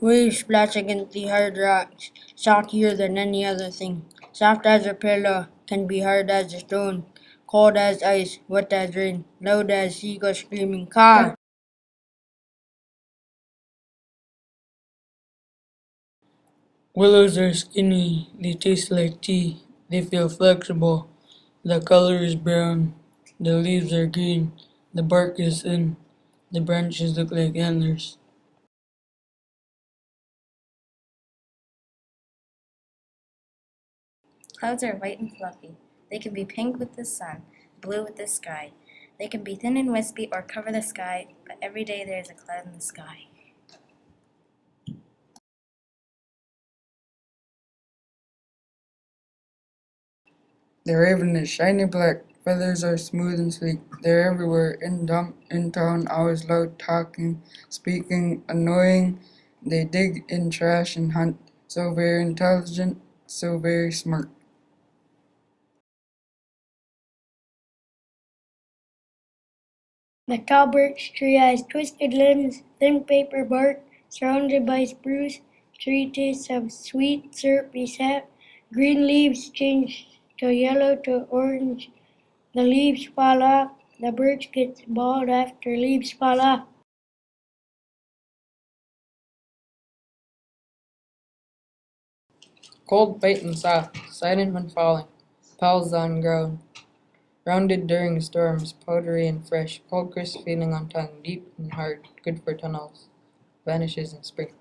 Waves splash against the hard rocks, shockier than any other thing. Soft as a pillow, can be hard as a stone, cold as ice, wet as rain, loud as seagulls screaming caw. Willows are skinny, they taste like tea, they feel flexible. The color is brown, the leaves are green, the bark is thin, the branches look like antlers. Clouds are white and fluffy. They can be pink with the sun, blue with the sky. They can be thin and wispy or cover the sky, but every day there is a cloud in the sky. The raven is shiny black, feathers are smooth and sleek. They're everywhere, in town, always loud, talking, speaking, annoying. They dig in trash and hunt, so very intelligent, so very smart. The tall birch tree has twisted limbs, thin paper bark, surrounded by spruce. Tree tastes of sweet, syrupy sap. Green leaves change to yellow to orange. The leaves fall off. The birch gets bald after leaves fall off. Cold, white, and soft, silent when falling, petals on ground. Rounded during storms, powdery and fresh, cold crisp feeling on tongue, deep and hard, good for tunnels. Vanishes in spring.